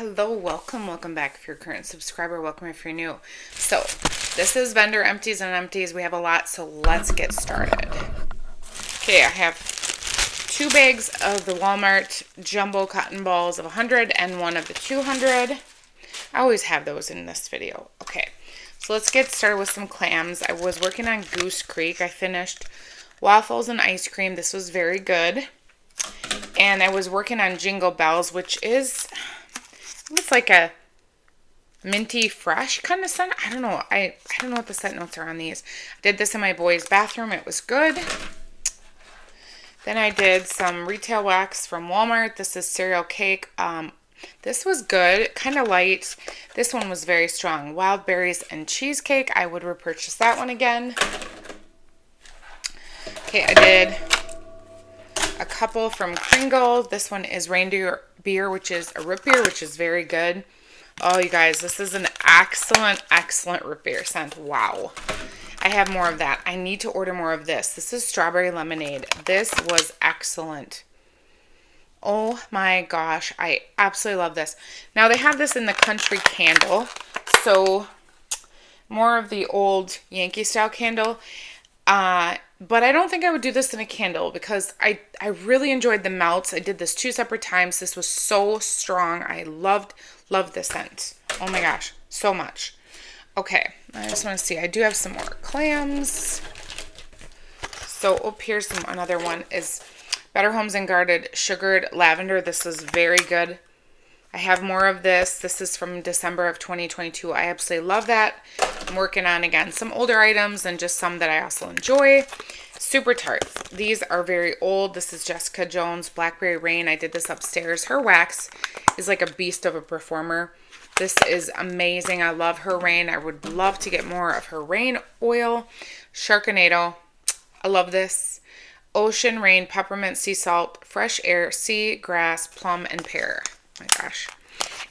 Hello, welcome back. If you're a current subscriber, welcome if you're new. So, this is vendor empties and empties. We have a lot, so let's get started. Okay, I have 2 bags of the Walmart jumbo cotton balls of 100 and one of the 200. I always have those in this video. Okay, so let's get started with some clams. I was working on Goose Creek. I finished waffles and ice cream. This was very good. And I was working on Jingle Bells, which is... it's like a minty fresh kind of scent. I don't know. I don't know what the scent notes are on these. I did this in my boy's bathroom. It was good. Then I did some retail wax from Walmart. This is cereal cake. This was good. Kind of light. This one was very strong. Wild berries and cheesecake. I would repurchase that one again. Okay, I did a couple from Kringle. This one is reindeer beer, which is a root beer, which is very good. Oh, you guys, this is an excellent root beer scent. Wow. I have more of that. I need to order more of this. This is strawberry lemonade. This was excellent. Oh my gosh, I absolutely love this. Now they have this in the country candle, so more of the old Yankee style candle. But I don't think I would do this in a candle because I really enjoyed the melts. I did this 2 separate times. This was so strong. I loved this scent. Oh my gosh, so much. Okay, I just want to see. I do have some more clams. So, oh, here's another one is Better Homes and Garden Sugared Lavender. This was very good. I have more of this. This is from December of 2022. I absolutely love that. I'm working on, again, some older items and just some that I also enjoy. Super Tarts. These are very old. This is Jessica Jones Blackberry Rain. I did this upstairs. Her wax is like a beast of a performer. This is amazing. I love her rain. I would love to get more of her rain oil. Sharknado. I love this. Ocean Rain Peppermint Sea Salt Fresh Air Sea Grass Plum and Pear. Oh my gosh.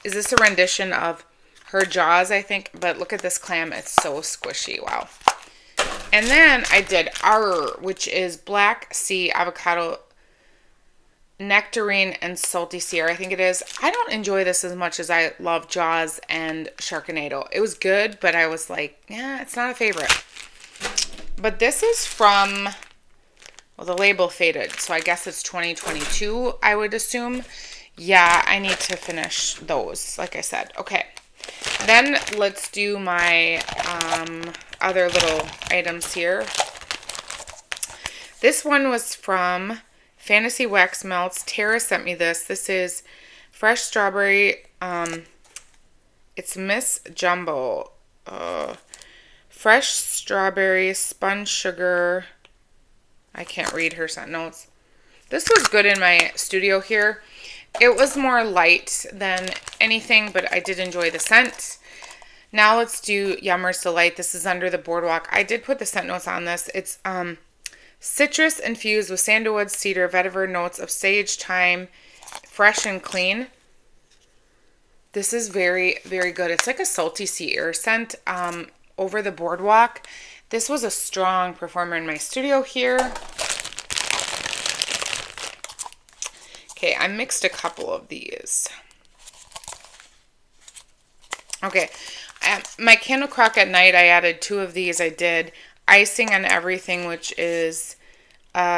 Is this a rendition of her Jaws, I think? But look at this clam. It's so squishy. Wow. And then I did which is Black Sea Avocado Nectarine and Salty Sea. I think it is. I don't enjoy this as much as I love Jaws and Sharknado. It was good, but I was like, yeah, it's not a favorite. But this is from... well, the label faded, so I guess it's 2022, I would assume. Yeah, I need to finish those, like I said. Okay, then let's do my other little items here. This one was from Fantasy Wax Melts. Tara sent me this. This is fresh strawberry. It's Miss Jumbo. Fresh strawberry, sponge sugar. I can't read her scent notes. This was good in my studio here. It was more light than anything, but I did enjoy the scent. Now let's do Yummer's Delight. This is Under the Boardwalk. I did put the scent notes on this. It's citrus infused with sandalwood, cedar, vetiver, notes of sage, thyme, fresh and clean. This is very, very good. It's like a salty sea air scent over the boardwalk. This was a strong performer in my studio here. Okay, I mixed a couple of these. Okay, my Candle Crock at Night, I added 2 of these. I did Icing on Everything, which is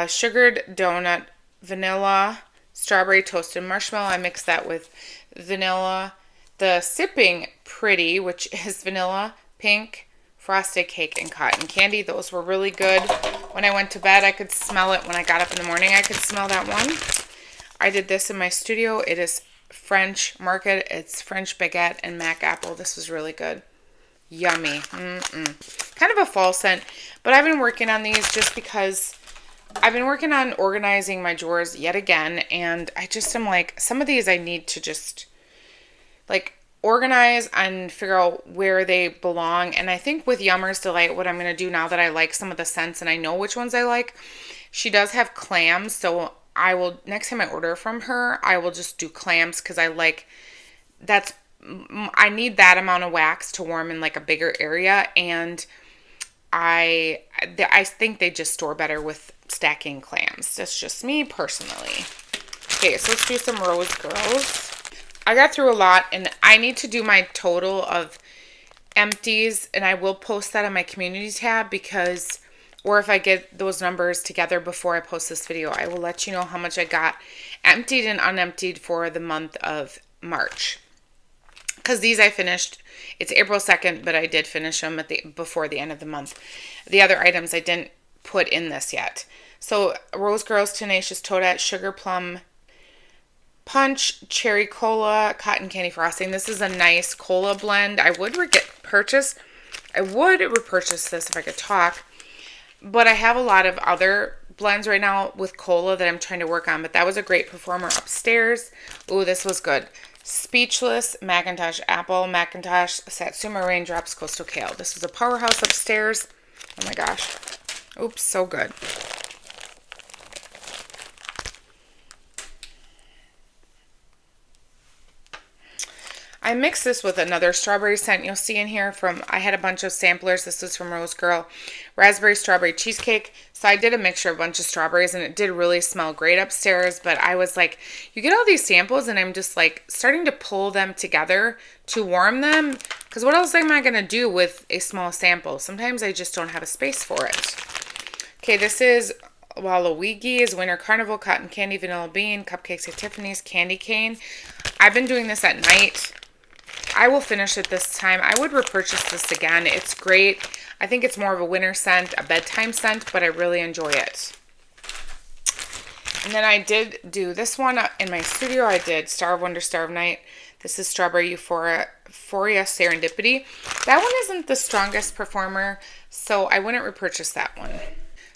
sugared donut, vanilla, strawberry toasted marshmallow. I mixed that with vanilla. The Sipping Pretty, which is vanilla, pink, frosted cake, and cotton candy. Those were really good. When I went to bed, I could smell it. When I got up in the morning, I could smell that one. I did this in my studio. It is French Market. It's French Baguette and Mac Apple. This was really good. Yummy. Kind of a fall scent. But I've been working on these just because I've been working on organizing my drawers yet again. And I just am like, some of these I need to just like organize and figure out where they belong. And I think with Yummer's Delight, what I'm going to do now that I like some of the scents and I know which ones I like, she does have clams. So I will, next time I order from her, I will just do clams because I like, I need that amount of wax to warm in like a bigger area. And I think they just store better with stacking clams. That's just me personally. Okay, so let's do some Rose Girls. I got through a lot, and I need to do my total of empties, and I will post that on my community tab because, or if I get those numbers together before I post this video, I will let you know how much I got emptied and unemptied for the month of March. Because these I finished, it's April 2nd, but I did finish them before the end of the month. The other items I didn't put in this yet. So Rose Girls Tenacious Toadette Sugar Plum Punch, Cherry Cola, Cotton Candy Frosting. This is a nice cola blend. I would repurchase this if I could talk. But I have a lot of other blends right now with cola that I'm trying to work on. But that was a great performer upstairs. Ooh, this was good. Speechless, Macintosh Apple, Macintosh Satsuma Raindrops, Coastal Kale. This was a powerhouse upstairs. Oh my gosh. Oops, so good. I mixed this with another strawberry scent you'll see in here I had a bunch of samplers. This is from Rose Girl. Raspberry Strawberry Cheesecake. So I did a mixture of a bunch of strawberries, and it did really smell great upstairs. But I was like, you get all these samples, and I'm just like starting to pull them together to warm them. Because what else am I going to do with a small sample? Sometimes I just don't have a space for it. Okay, this is Waluigi's Winter Carnival Cotton Candy Vanilla Bean Cupcakes at Tiffany's Candy Cane. I've been doing this at night. I will finish it this time. I would repurchase this again. It's great. I think it's more of a winter scent, a bedtime scent, but I really enjoy it. And then I did do this one in my studio. I did Star of Wonder, Star of Night. This is Strawberry Euphoria Serendipity. That one isn't the strongest performer, so I wouldn't repurchase that one.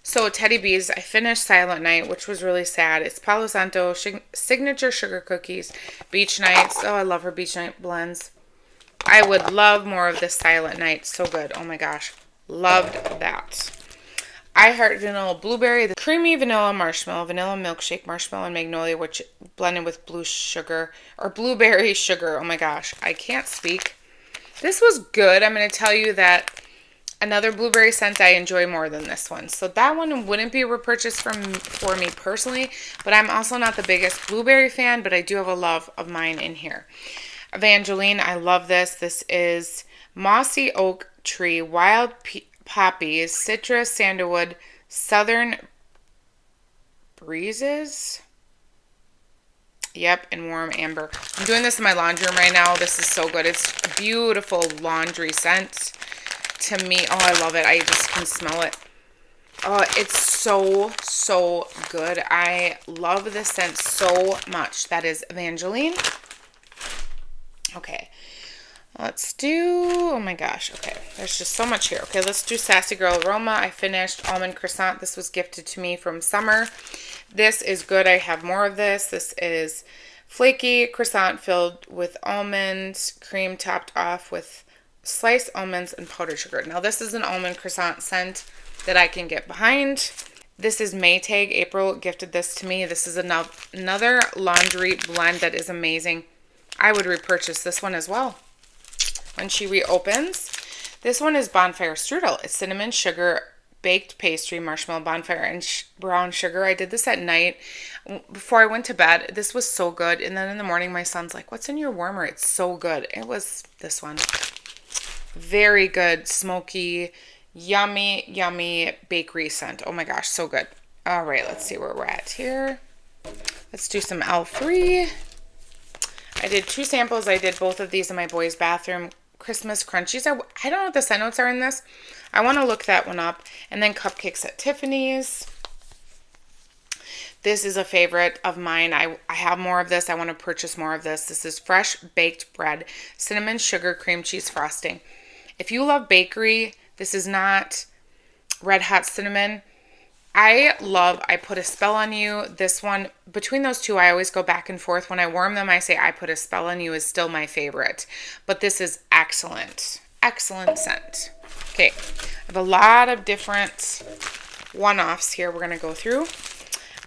So Teddy Bees, I finished Silent Night, which was really sad. It's Palo Santo Signature Sugar Cookies, Beach Nights. Oh, I love her Beach Night blends. I would love more of this Silent Night. So good. Oh my gosh. Loved that. I Heart Vanilla Blueberry, the creamy vanilla marshmallow, vanilla milkshake marshmallow, and magnolia, which blended with blue sugar or blueberry sugar. Oh my gosh. I can't speak. This was good. I'm going to tell you that another blueberry scent I enjoy more than this one. So that one wouldn't be a repurchase for me personally, but I'm also not the biggest blueberry fan, but I do have a love of mine in here. Evangeline, I love this. This is Mossy Oak Tree, Wild Poppies, Citrus, Sandalwood, Southern Breezes. Yep, and Warm Amber. I'm doing this in my laundry room right now. This is so good. It's a beautiful laundry scent to me. Oh, I love it. I just can smell it. Oh, it's so, so good. I love this scent so much. That is Evangeline. Okay, let's do, oh my gosh, okay, there's just so much here. Okay, let's do Sassy Girl Aroma. I finished Almond Croissant. This was gifted to me from summer. This is good. I have more of this. This is flaky croissant filled with almonds, cream topped off with sliced almonds and powdered sugar. Now, this is an almond croissant scent that I can get behind. This is Maytag. April gifted this to me. This is another laundry blend that is amazing. I would repurchase this one as well when she reopens. This one is Bonfire Strudel. It's cinnamon sugar baked pastry, marshmallow bonfire, and brown sugar. I did this at night before I went to bed. This was so good. And then in the morning, my son's like, "What's in your warmer?" It's so good. It was this one. Very good, smoky, yummy, yummy bakery scent. Oh my gosh, so good. All right, let's see where we're at here. Let's do some L3. I did 2 samples. I did both of these in my boys' bathroom. Christmas Crunchies. I don't know what the scent notes are in this. I want to look that one up. And then Cupcakes at Tiffany's. This is a favorite of mine. I have more of this. I want to purchase more of this. This is Fresh Baked Bread, Cinnamon Sugar Cream Cheese Frosting. If you love bakery, this is not Red Hot Cinnamon. I Put a Spell on You. This one, between those two, I always go back and forth. When I warm them, I say I Put a Spell on You is still my favorite. But this is excellent. Excellent scent. Okay, I have a lot of different one-offs here we're going to go through.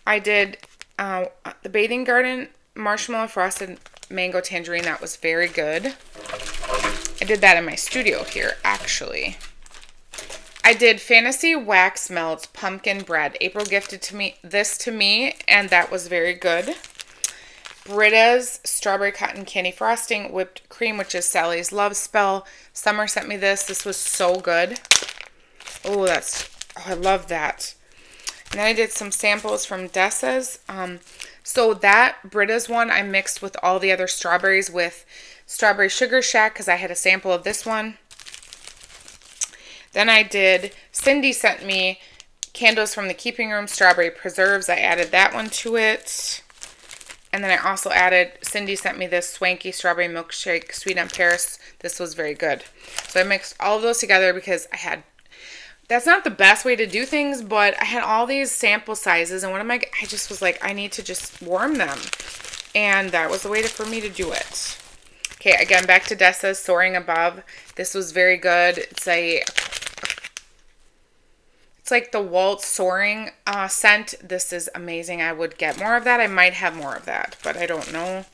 I did the Bathing Garden Marshmallow Frosted Mango Tangerine. That was very good. I did that in my studio here, actually. I did Fantasy Wax Melts Pumpkin Bread. April gifted this to me, and that was very good. Brita's Strawberry Cotton Candy Frosting Whipped Cream, which is Sally's Love Spell. Summer sent me this. This was so good. Oh, I love that. And then I did some samples from Dessa's. So that Brita's one, I mixed with all the other strawberries with Strawberry Sugar Shack because I had a sample of this one. Then I did, Cindy sent me Candles from the Keeping Room Strawberry Preserves. I added that one to it. And then I also added, Cindy sent me this Swanky Strawberry Milkshake Sweet on Paris. This was very good. So I mixed all of those together because that's not the best way to do things, but I had all these sample sizes, and I just was like, I need to just warm them. And that was the way for me to do it. Okay, again, back to Dessa's Soaring Above. This was very good. It's like the Waltz Soaring scent. This is amazing. I would get more of that. I might have more of that, but I don't know.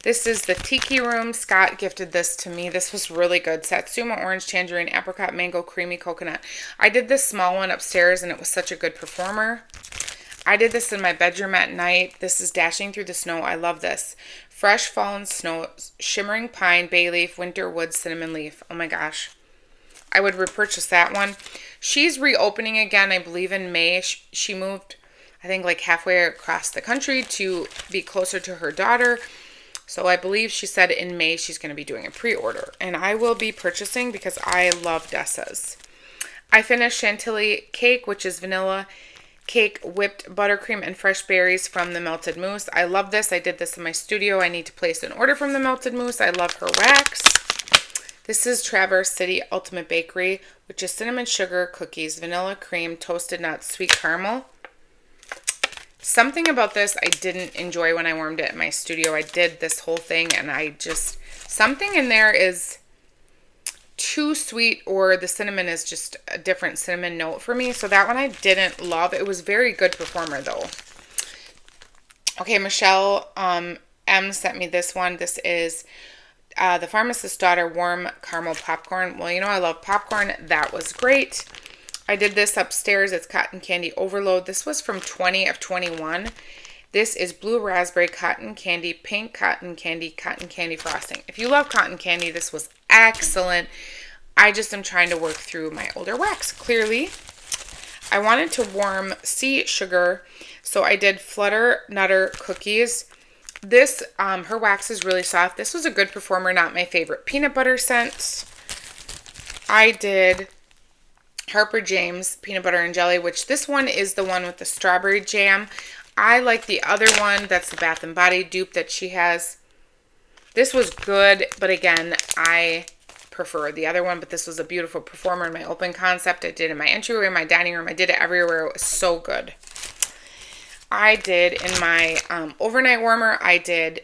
This is the Tiki Room. Scott gifted this to me. This was really good. Satsuma Orange, Tangerine, Apricot, Mango, Creamy Coconut. I did this small one upstairs, and it was such a good performer. I did this in my bedroom at night. This is Dashing Through the Snow. I love this. Fresh Fallen Snow, Shimmering Pine, Bay Leaf, Winter Wood, Cinnamon Leaf. Oh my gosh. I would repurchase that one. She's reopening again, I believe, in May. She moved, I think, like halfway across the country to be closer to her daughter. So I believe she said in May she's going to be doing a pre-order. And I will be purchasing because I love Dessa's. I finished Chantilly Cake, which is vanilla cake, whipped buttercream, and fresh berries from the Melted Mousse. I love this. I did this in my studio. I need to place an order from the Melted Mousse. I love her wax. This is Traverse City Ultimate Bakery, which is cinnamon sugar cookies, vanilla cream, toasted nuts, sweet caramel. Something about this I didn't enjoy when I warmed it in my studio. I did this whole thing, and something in there is too sweet, or the cinnamon is just a different cinnamon note for me. So that one I didn't love. It was very good performer, though. Okay, Michelle M sent me this one. This is The Pharmacist's Daughter Warm Caramel Popcorn. Well, I love popcorn. That was great. I did this upstairs. It's Cotton Candy Overload. This was from 20 of 21. This is Blue Raspberry Cotton Candy, Pink Cotton Candy Frosting. If you love cotton candy, this was excellent. I just am trying to work through my older wax, clearly. I wanted to warm sea sugar, so I did Flutter Nutter Cookies. This, her wax is really soft. This was a good performer, not my favorite peanut butter scent. I did Harper James Peanut Butter and Jelly, which this one is the one with the strawberry jam. I like the other one. That's the Bath & Body dupe that she has. This was good, but again, I prefer the other one, but this was a beautiful performer in my open concept. I did it in my entryway, my dining room. I did it everywhere. It was so good. I did in my overnight warmer, I did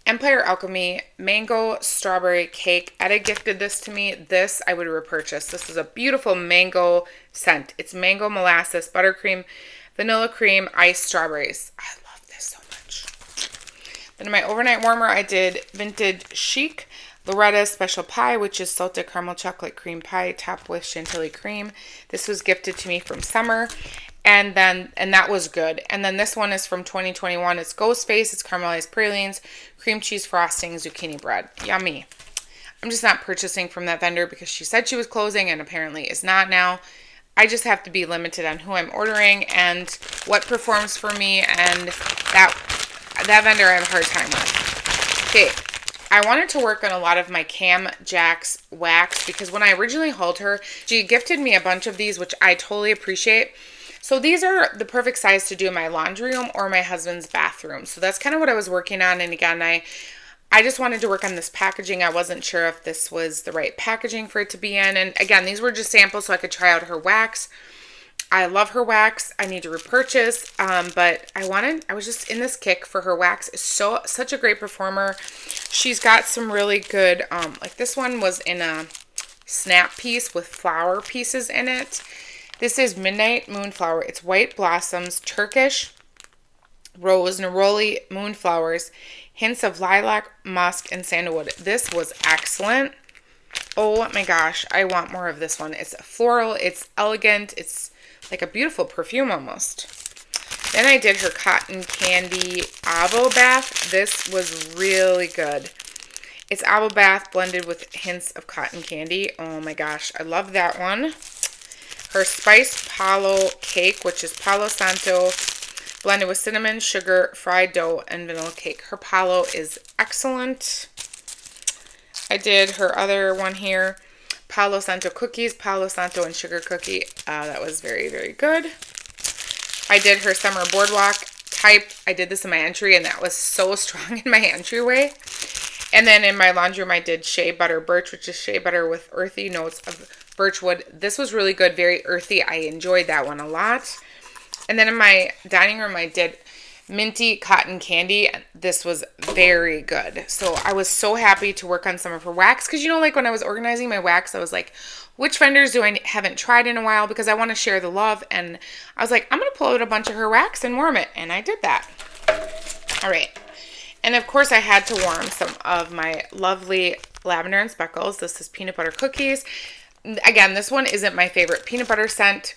Empire Alchemy Mango Strawberry Cake. Etta gifted this to me. This I would repurchase. This is a beautiful mango scent. It's mango molasses, buttercream, vanilla cream, iced strawberries. I love this so much. Then in my overnight warmer, I did Vintage Chic Loretta's Special Pie, which is salted caramel chocolate cream pie topped with chantilly cream. This was gifted to me from Summer. And that was good. And then this one is from 2021. It's Ghost Face. It's caramelized pralines, cream cheese frosting, zucchini bread. Yummy. I'm just not purchasing from that vendor because she said she was closing and apparently is not now. I just have to be limited on who I'm ordering and what performs for me, and that vendor I have a hard time with. Okay, I wanted to work on a lot of my Cam Jack's wax because when I originally hauled her, she gifted me a bunch of these, which I totally appreciate. So these are the perfect size to do in my laundry room or my husband's bathroom. So that's kind of what I was working on. And again, I just wanted to work on this packaging. I wasn't sure if this was the right packaging for it to be in. And again, these were just samples so I could try out her wax. I love her wax. I need to repurchase. But I was just in this kick for her wax. It's such a great performer. She's got some really good, like this one was in a snap piece with flower pieces in it. This is Midnight Moonflower. It's white blossoms, Turkish rose, neroli moonflowers, hints of lilac, musk, and sandalwood. This was excellent. Oh my gosh, I want more of this one. It's floral, it's elegant, it's like a beautiful perfume almost. Then I did her cotton candy avo bath. This was really good. It's avo bath blended with hints of cotton candy. Oh my gosh, I love that one. Her spiced palo cake, which is Palo Santo blended with cinnamon, sugar, fried dough, and vanilla cake. Her palo is excellent. I did her other one here, Palo Santo cookies, Palo Santo and sugar cookie. That was very, very good. I did her summer boardwalk type. I did this in my entry, and that was so strong in my entryway. And then in my laundry room, I did shea butter birch, which is shea butter with earthy notes of birchwood. This was really good, very earthy. I enjoyed that one a lot. And then in my dining room, I did minty cotton candy. This was very good. So I was so happy to work on some of her wax. Because, you know, like when I was organizing my wax, I was like, which vendors do I haven't tried in a while? Because I want to share the love. And I was like, I'm going to pull out a bunch of her wax and warm it. And I did that. All right. And of course, I had to warm some of my lovely lavender and speckles. This is peanut butter cookies. Again, this one isn't my favorite peanut butter scent.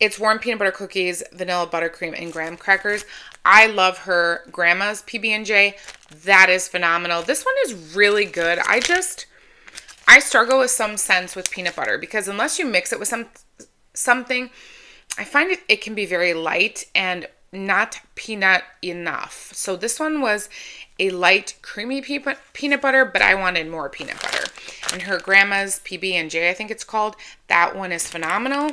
It's warm peanut butter cookies, vanilla buttercream, and graham crackers. I love her grandma's PB&J. That is phenomenal. This one is really good. I struggle with some scents with peanut butter because unless you mix it with something, I find it can be very light and not peanut enough. So this one was a light creamy peanut butter, but I wanted more peanut butter. And her grandma's PB&J, I think it's called, that one is phenomenal.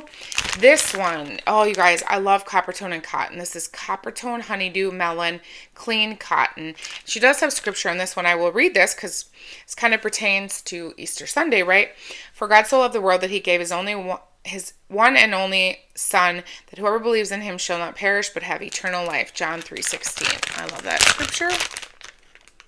This one, oh you guys, I love Coppertone and cotton. This is Coppertone honeydew melon clean cotton. She does have scripture on this one. I will read this because this kind of pertains to Easter Sunday, right? For God so loved the world that he gave his one and only Son, that whoever believes in him shall not perish but have eternal life. John 3:16. I love that scripture.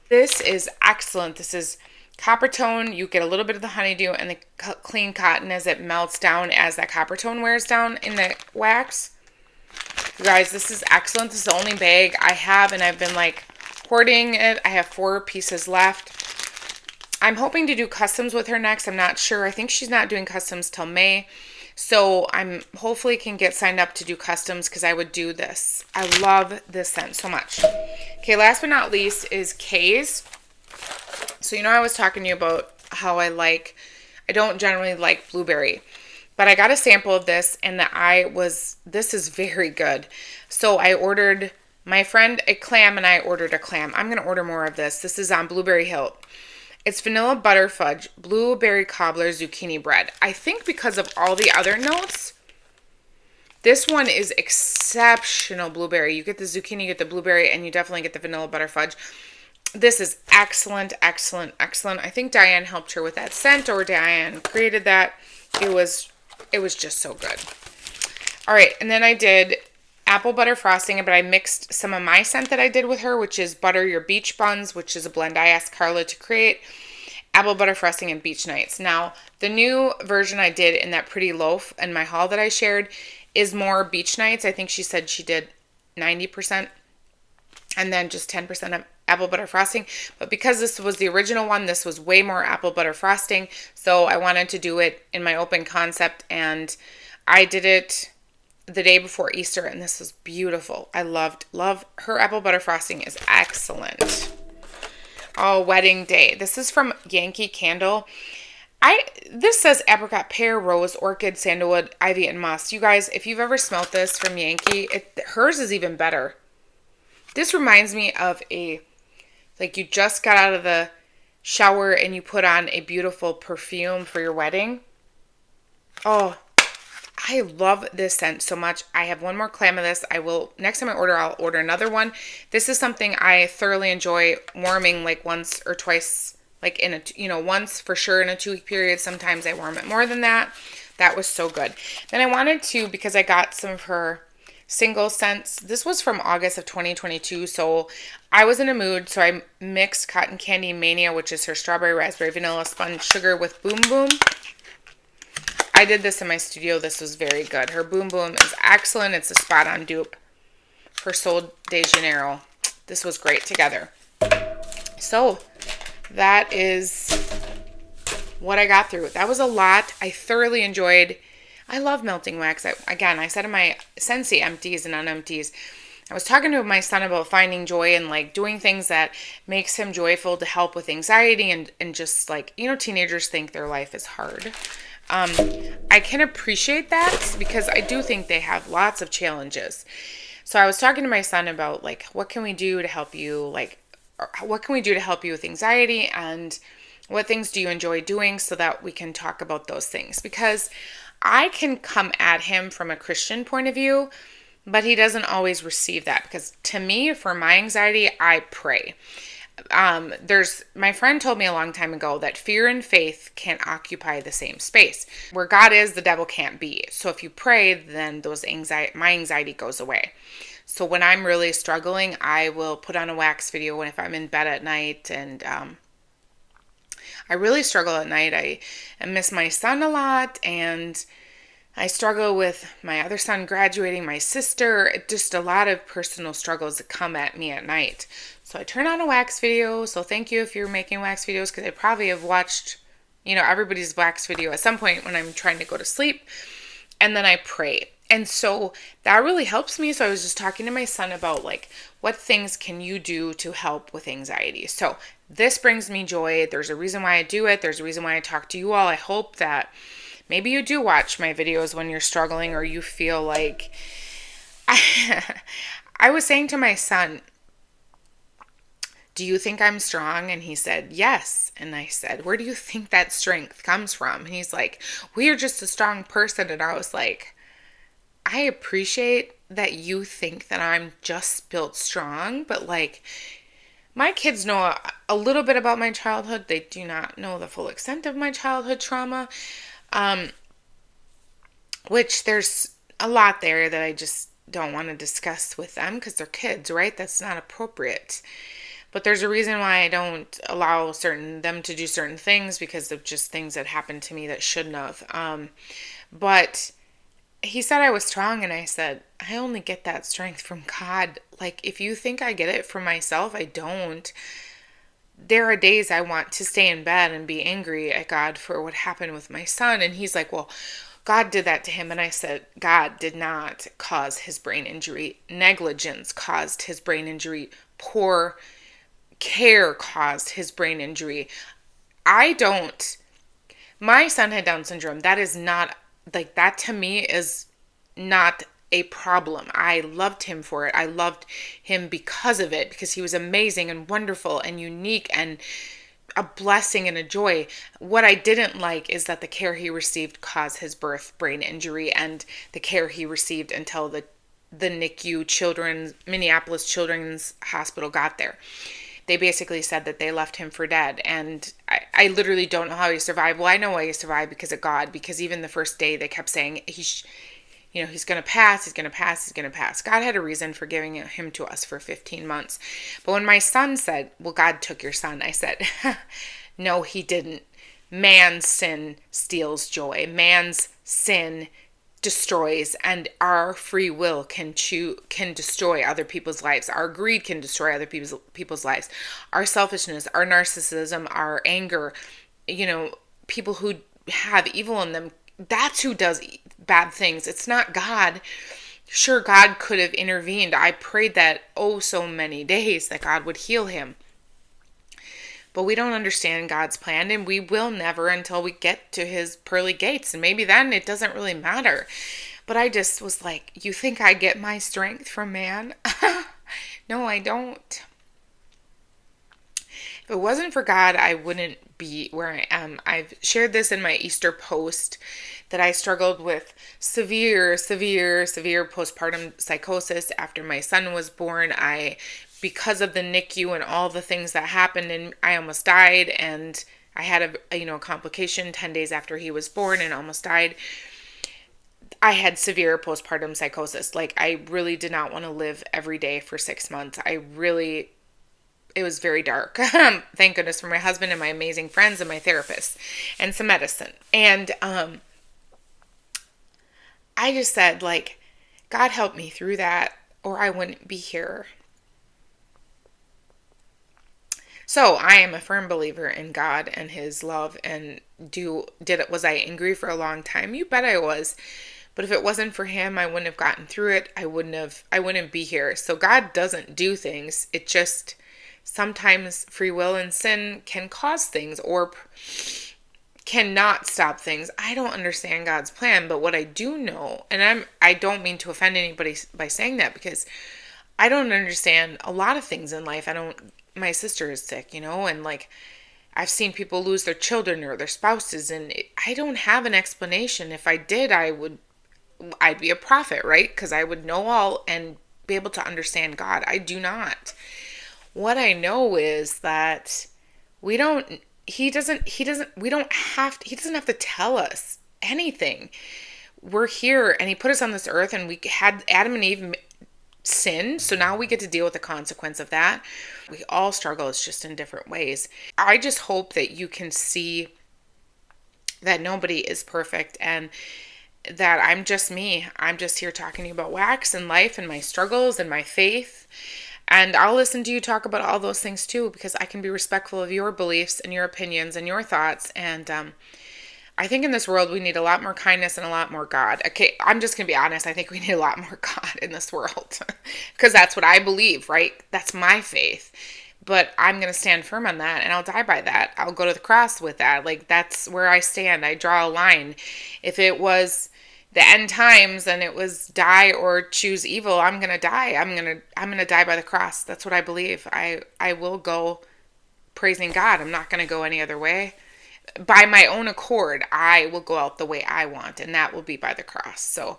This is excellent. This is Coppertone. You get a little bit of the honeydew and the clean cotton as it melts down as that Coppertone wears down in the wax. You guys, this is excellent. This is the only bag I have, and I've been like hoarding it. I have 4 pieces left. I'm hoping to do customs with her next. I'm not sure. I think she's not doing customs till May. So I'm hopefully can get signed up to do customs because I would do this. I love this scent so much. Okay, last but not least is K's. So you know I was talking to you about how I don't generally like blueberry. But I got a sample of this and this is very good. So I ordered my friend a clam and I ordered a clam. I'm going to order more of this. This is on Blueberry Hill. It's vanilla butter fudge, blueberry cobbler, zucchini bread. I think because of all the other notes, this one is exceptional blueberry. You get the zucchini, you get the blueberry, and you definitely get the vanilla butter fudge. This is excellent, excellent, excellent. I think Diane helped her with that scent, or Diane created that. It was just so good. All right, and then I did apple butter frosting, but I mixed some of my scent that I did with her, which is butter your beach buns, which is a blend I asked Carla to create, apple butter frosting, and beach nights. Now, the new version I did in that pretty loaf in my haul that I shared is more beach nights. I think she said she did 90% and then just 10% of apple butter frosting. But because this was the original one, this was way more apple butter frosting. So I wanted to do it in my open concept, and I did it the day before Easter, and this was beautiful. I love her apple butter frosting is excellent. Oh, wedding day. This is from Yankee Candle. This says apricot, pear, rose, orchid, sandalwood, ivy, and musk. You guys, if you've ever smelt this from Yankee, hers is even better. This reminds me of like you just got out of the shower and you put on a beautiful perfume for your wedding. Oh, I love this scent so much. I have one more clam of this. Next time I order, I'll order another one. This is something I thoroughly enjoy warming like once or twice, like once for sure in a 2-week period. Sometimes I warm it more than that. That was so good. Then I wanted to, because I got some of her single scents. This was from August of 2022. So I was in a mood. So I mixed Cotton Candy Mania, which is her strawberry, raspberry, vanilla, sponge sugar with Boom Boom. I did this in my studio. This was very good. Her Boom Boom is excellent. It's a spot on dupe for Sol de Janeiro. This was great together. So that is what I got through. That was a lot. I thoroughly enjoyed. I love melting wax. I said in my Sassy empties and Un-Empties, I was talking to my son about finding joy and like doing things that makes him joyful to help with anxiety and just like, teenagers think their life is hard. I can appreciate that because I do think they have lots of challenges. So I was talking to my son about like, what can we do to help you? Like, what can we do to help you with anxiety, and what things do you enjoy doing, so that we can talk about those things? Because I can come at him from a Christian point of view, but he doesn't always receive that, because to me, for my anxiety, I pray. My friend told me a long time ago that fear and faith can't occupy the same space. Where God is, the devil can't be. So if you pray, then my anxiety goes away. So when I'm really struggling, I will put on a wax video if I'm in bed at night, and I really struggle at night. I miss my son a lot, and I struggle with my other son graduating, my sister, just a lot of personal struggles that come at me at night. So I turn on a wax video. So thank you if you're making wax videos, because I probably have watched, everybody's wax video at some point when I'm trying to go to sleep. And then I pray. And so that really helps me. So I was just talking to my son about like, what things can you do to help with anxiety? So this brings me joy. There's a reason why I do it. There's a reason why I talk to you all. I hope that maybe you do watch my videos when you're struggling, or you feel like I was saying to my son, do you think I'm strong? And he said, yes. And I said, where do you think that strength comes from? And he's like, well, you're just a strong person. And I was like, I appreciate that you think that I'm just built strong, but like, my kids know a little bit about my childhood. They do not know the full extent of my childhood trauma, which there's a lot there that I just don't want to discuss with them because they're kids, right? That's not appropriate. But there's a reason why I don't allow them to do certain things, because of just things that happened to me that shouldn't have. But he said I was strong, and I said, I only get that strength from God. Like, if you think I get it from myself, I don't. There are days I want to stay in bed and be angry at God for what happened with my son. And he's like, well, God did that to him. And I said, God did not cause his brain injury. Negligence caused his brain injury. Poor care caused his brain injury. My son had Down syndrome. That is not, like, that to me is not a problem. I loved him for it. I loved him because of it, because he was amazing and wonderful and unique and a blessing and a joy. What I didn't like is that the care he received caused his birth brain injury, and the care he received until the NICU Minneapolis Children's Hospital got there. They basically said that they left him for dead. And I literally don't know how he survived. Well, I know why he survived, because of God. Because even the first day they kept saying, he's going to pass, he's going to pass, he's going to pass. God had a reason for giving him to us for 15 months. But when my son said, well, God took your son, I said, no, he didn't. Man's sin steals joy. Man's sin destroys, and our free will can destroy other people's lives. Our greed can destroy other people's lives. Our selfishness, our narcissism, our anger, people who have evil in them, that's who does bad things. It's not God. Sure, God could have intervened. I prayed that so many days that God would heal him. But we don't understand God's plan, and we will never until we get to his pearly gates. And maybe then it doesn't really matter. But I just was like, you think I get my strength from man? No, I don't. If it wasn't for God, I wouldn't be where I am. I've shared this in my Easter post that I struggled with severe postpartum psychosis after my son was born. Because of the NICU and all the things that happened, and I almost died, and I had a complication 10 days after he was born and almost died. I had severe postpartum psychosis. Like, I really did not want to live every day for 6 months. It was very dark. Thank goodness for my husband and my amazing friends and my therapist and some medicine. And I just said, like, God help me through that, or I wouldn't be here. So I am a firm believer in God and his love, and was I angry for a long time? You bet I was. But if it wasn't for him, I wouldn't have gotten through it. I wouldn't be here. So God doesn't do things. It just sometimes free will and sin can cause things or cannot stop things. I don't understand God's plan, but what I do know, and I don't mean to offend anybody by saying that, because I don't understand a lot of things in life. My sister is sick, and like I've seen people lose their children or their spouses, and I don't have an explanation. If I did, I'd be a prophet, right? Because I would know all and be able to understand God. I do not. What I know is that we don't he doesn't we don't have to, he doesn't have to tell us anything. We're here and he put us on this earth, and we had Adam and Eve sin, so now we get to deal with the consequence of that. We all struggle, it's just in different ways. I just hope that you can see that nobody is perfect, and that I'm just me. I'm just here talking to you about wax and life and my struggles and my faith. And I'll listen to you talk about all those things too, because I can be respectful of your beliefs and your opinions and your thoughts. And I think in this world we need a lot more kindness and a lot more God. Okay, I'm just going to be honest. I think we need a lot more God in this world because that's what I believe, right? That's my faith. But I'm going to stand firm on that, and I'll die by that. I'll go to the cross with that. Like, that's where I stand. I draw a line. If it was the end times and it was die or choose evil, I'm going to die. I'm going to die by the cross. That's what I believe. I will go praising God. I'm not going to go any other way. By my own accord, I will go out the way I want, and that will be by the cross. So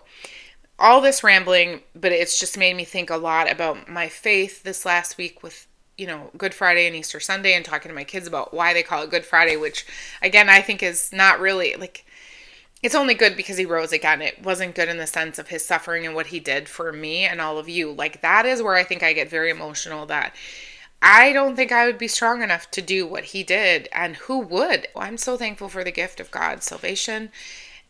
all this rambling, but it's just made me think a lot about my faith this last week with, Good Friday and Easter Sunday, and talking to my kids about why they call it Good Friday, which again, I think is not really like, it's only good because he rose again. It wasn't good in the sense of his suffering and what he did for me and all of you. Like, that is where I think I get very emotional, that I don't think I would be strong enough to do what he did, and who would? I'm so thankful for the gift of God's salvation,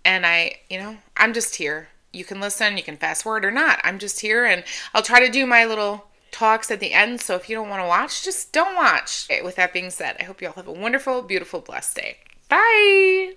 and I'm just here. You can listen, you can fast forward or not. I'm just here, and I'll try to do my little talks at the end, so if you don't want to watch, just don't watch. Okay, with that being said, I hope you all have a wonderful, beautiful, blessed day. Bye!